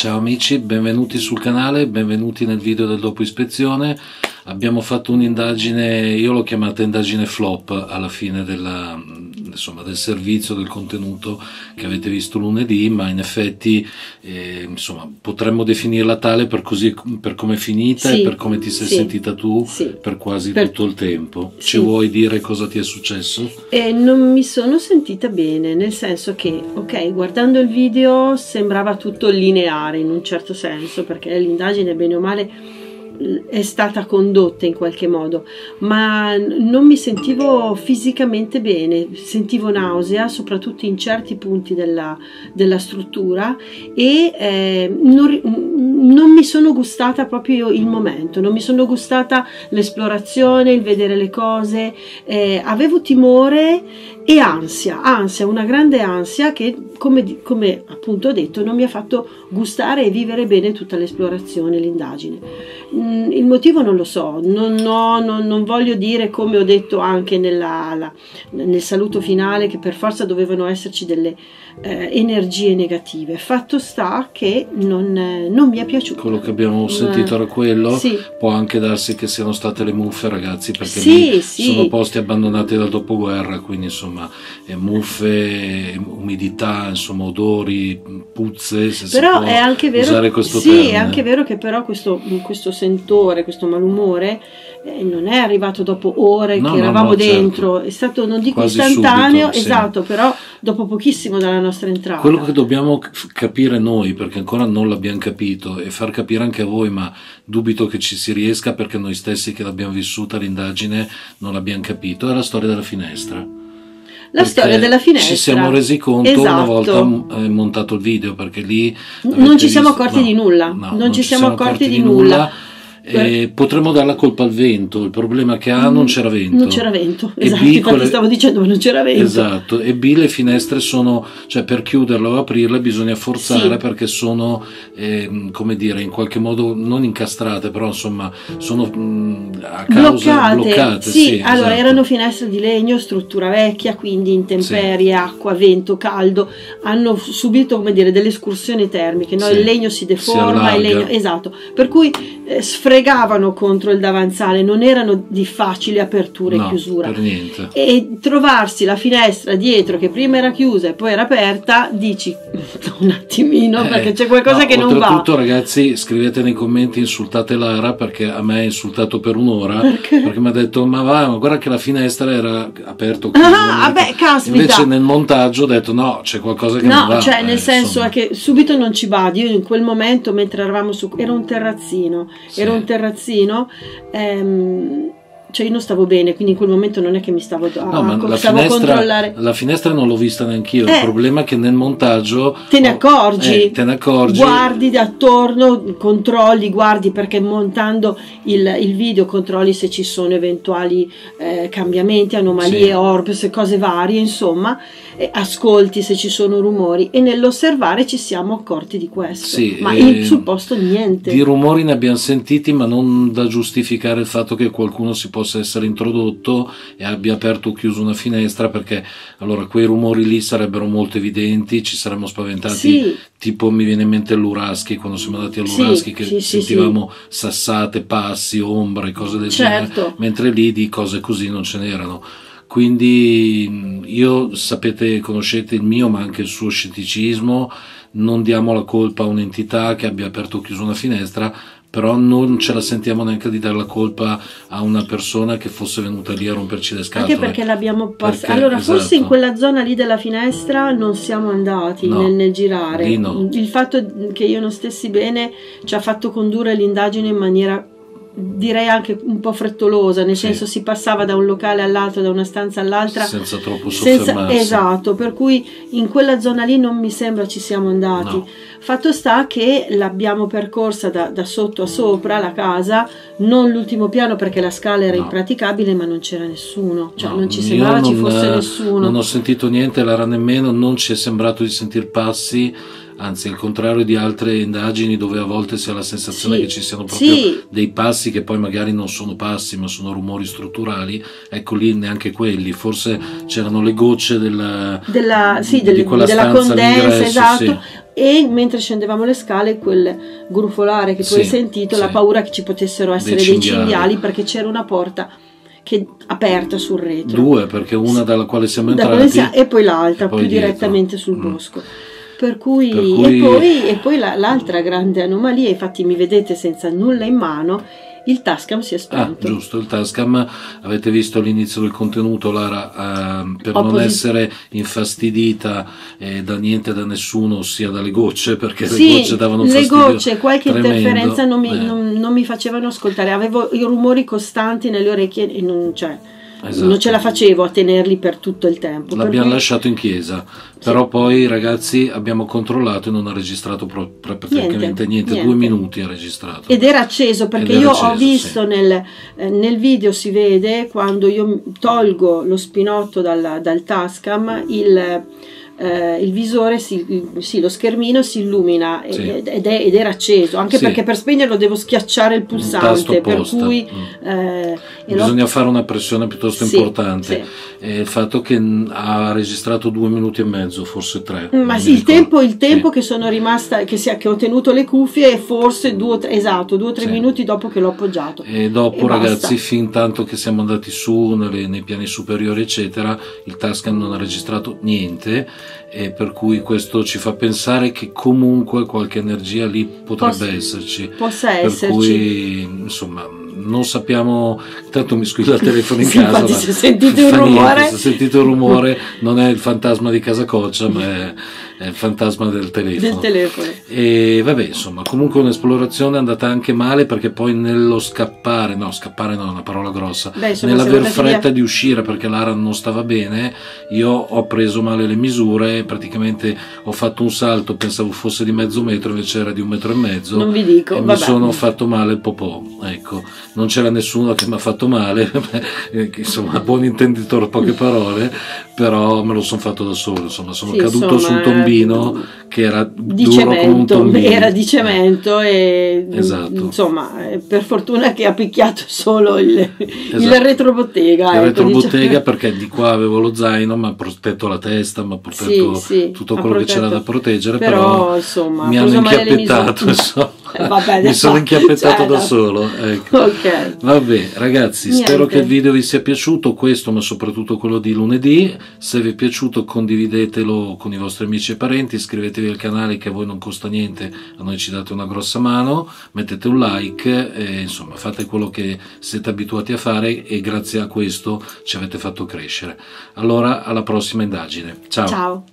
Ciao amici, benvenuti sul canale, benvenuti nel video del dopo ispezione. Abbiamo fatto un'indagine, io l'ho chiamata indagine flop alla fine del servizio, del contenuto che avete visto lunedì, ma in effetti potremmo definirla tale per come è finita e per come ti sei sentita tu per quasi tutto il tempo. Ci vuoi dire cosa ti è successo? Non mi sono sentita bene, nel senso che, ok, guardando il video sembrava tutto lineare in un certo senso, perché l'indagine bene o male è stata condotta in qualche modo, ma non mi sentivo fisicamente bene, sentivo nausea soprattutto in certi punti della struttura e non mi sono gustata proprio il momento, non mi sono gustata l'esplorazione, il vedere le cose, avevo timore e ansia, una grande ansia che come appunto ho detto non mi ha fatto gustare e vivere bene tutta l'esplorazione, l'indagine. Il motivo non lo so, non voglio dire, come ho detto anche nel saluto finale, che per forza dovevano esserci delle energie negative. Fatto sta che non mi è piaciuto. Quello che abbiamo sentito era quello. Può anche darsi che siano state le muffe, ragazzi, perché sono posti abbandonati dal dopoguerra, quindi insomma muffe, umidità, insomma odori, puzze, se però si può è anche vero, usare questo termine. è anche vero che però questo sentore, questo malumore non è arrivato dopo ore che eravamo dentro, certo. È stato, non dico quasi istantaneo, subito, esatto, però dopo pochissimo dalla nostra entrata. Quello che dobbiamo capire noi, perché ancora non l'abbiamo capito, e far capire anche a voi, ma dubito che ci si riesca perché noi stessi che l'abbiamo vissuta l'indagine non l'abbiamo capito, è la storia della finestra. La storia della finestra. Ci siamo resi conto una volta montato il video, perché lì non ci siamo accorti di nulla, non ci siamo accorti di nulla. Potremmo dare la colpa al vento, il problema che non c'era vento. Non c'era vento, esatto, infatti stavo dicendo ma non c'era vento. Esatto, e B, le finestre sono, cioè per chiuderle o aprirle bisogna forzare perché sono, come dire, in qualche modo non incastrate, però insomma sono a causa bloccate. Allora erano finestre di legno, struttura vecchia, quindi intemperie, acqua, vento, caldo, hanno subito, come dire, delle escursioni termiche, no? Il legno si deforma, il legno, esatto, per cui sfregavano contro il davanzale, non erano di facile apertura e chiusura, per niente. E trovarsi la finestra dietro che prima era chiusa e poi era aperta, dici un attimino perché c'è qualcosa che non va. Oltretutto, ragazzi, scrivete nei commenti, insultate Lara, perché a me ha insultato per un'ora perché mi ha detto ma guarda che la finestra era aperta o chiusa. Caspita. Invece nel montaggio ho detto no, c'è qualcosa che non va. Cioè nel senso è che subito non ci badi. Io in quel momento, mentre eravamo su, era un terrazzino, cioè io non stavo bene, quindi in quel momento non è che mi stavo controllare. La finestra non l'ho vista neanch'io, il problema è che nel montaggio te ne accorgi, guardi attorno, controlli, guardi, perché montando il video controlli se ci sono eventuali cambiamenti, anomalie, orbs, cose varie, insomma, ascolti se ci sono rumori, e nell'osservare ci siamo accorti di questo, ma sul posto niente. Di rumori ne abbiamo sentiti, ma non da giustificare il fatto che qualcuno si possa essere introdotto e abbia aperto o chiuso una finestra, perché allora quei rumori lì sarebbero molto evidenti, ci saremmo spaventati, tipo mi viene in mente l'Uraschi, quando siamo andati all'Uraschi, che sentivamo sassate, passi, ombra e cose del genere, mentre lì di cose così non ce n'erano. Quindi io, sapete, conoscete il mio ma anche il suo scetticismo, non diamo la colpa a un'entità che abbia aperto o chiuso una finestra, però non ce la sentiamo neanche di dare la colpa a una persona che fosse venuta lì a romperci le scatole. Anche perché l'abbiamo passata. Allora, forse in quella zona lì della finestra non siamo andati nel girare. Il fatto che io non stessi bene ci ha fatto condurre l'indagine in maniera, direi, anche un po' frettolosa, nel senso si passava da un locale all'altro, da una stanza all'altra senza troppo soffermarsi. Esatto, per cui in quella zona lì non mi sembra ci siamo andati. Fatto sta che l'abbiamo percorsa da sotto a sopra la casa, non l'ultimo piano perché la scala era impraticabile, ma non c'era nessuno, cioè non ci sembrava ci fosse nessuno. Non ho sentito niente, Lara nemmeno, non ci è sembrato di sentir passi anzi al contrario di altre indagini dove a volte si ha la sensazione Sì, che ci siano proprio sì, dei passi che poi magari non sono passi ma sono rumori strutturali, ecco lì neanche quelli, forse c'erano le gocce di quella della stanza condensa, all'ingresso, esatto. sì. E mentre scendevamo le scale, quel grufolare che tu hai Sì, sentito, sì. la paura che ci potessero essere dei cinghiali, perché c'era una porta aperta sul retro. Due, perché una dalla quale siamo Da quale entrati e poi l'altra e poi più dietro. direttamente sul bosco. Per cui, Per cui- e poi l'altra grande anomalia, infatti mi vedete senza nulla in mano, il Tascam si è Ah, spento. giusto, il Tascam, avete visto all'inizio del contenuto, Lara, per non Opposi- essere infastidita da niente, da nessuno, ossia dalle gocce, perché Sì, le gocce davano un le fastidio gocce, qualche tremendo. interferenza non mi facevano ascoltare, avevo i rumori costanti nelle orecchie e non Esatto. ce la facevo a tenerli per tutto il tempo. per L'abbiamo cui- lasciato in chiesa, però poi ragazzi abbiamo controllato e non ha registrato praticamente niente, 2 minuti ha registrato. Ed era acceso, perché Ed era io acceso, ho visto sì. nel video, si vede quando io tolgo lo spinotto dal Tascam, il visore, lo schermino si illumina Sì. ed era acceso, anche Sì. perché per spegnerlo devo schiacciare il tasto pulsante, per apposta. cui Bisogna fare una pressione piuttosto Sì, importante. sì. Il fatto che ha registrato 2 minuti e mezzo, forse 3. Ma non sì, mi il tempo ricordo. Sì. che sono rimasta, che ho tenuto le cuffie, forse 2 o 3 Sì. minuti dopo che l'ho appoggiato. E dopo, E ragazzi, basta. fin tanto che siamo andati su nei piani superiori, eccetera, il Tascam non ha registrato niente, e per cui questo ci fa pensare che comunque qualche energia lì potrebbe esserci. Possa Per esserci. cui, insomma, non sappiamo. Tanto mi squilla il telefono in Sì, casa. infatti, Ma se sentite un fa niente, rumore. se sentite un rumore, non è il fantasma di casa Coccia, ma è il fantasma del telefono. E vabbè, insomma, comunque un'esplorazione è andata anche male, perché poi nello scappare no, è una parola grossa, Beh, insomma, nell'aver siamo andati fretta via. di uscire perché Lara non stava bene, io ho preso male le misure, praticamente ho fatto un salto, pensavo fosse di mezzo metro, invece era di 1,5 metri, Non vi dico, e mi vabbè. sono fatto male il popò, ecco, non c'era nessuno che mi ha fatto male, insomma, buon intenditore, poche parole, però me lo sono fatto da solo, insomma, sono Sì, caduto su un tombino che era di duro come un cemento, tombino. era di cemento, e Esatto. insomma, per fortuna che ha picchiato solo il Esatto. retrobottega. Il ecco, retrobottega, diciamo. perché di qua avevo lo zaino, mi ha protetto la testa, mi ha protetto Sì, tutto ha quello che c'era protetto. da proteggere, Però, insomma, mi ha hanno preso male le inchiappettato, misure. insomma. Vabbè, mi sono inchiappettato da no. solo, ecco. Ok. Vabbè ragazzi, Niente. spero che il video vi sia piaciuto, questo ma soprattutto quello di lunedì. Se vi è piaciuto condividetelo con i vostri amici e parenti, iscrivetevi al canale che a voi non costa niente, a noi ci date una grossa mano, mettete un like e insomma fate quello che siete abituati a fare, e grazie a questo ci avete fatto crescere. Allora alla prossima indagine, ciao. Ciao.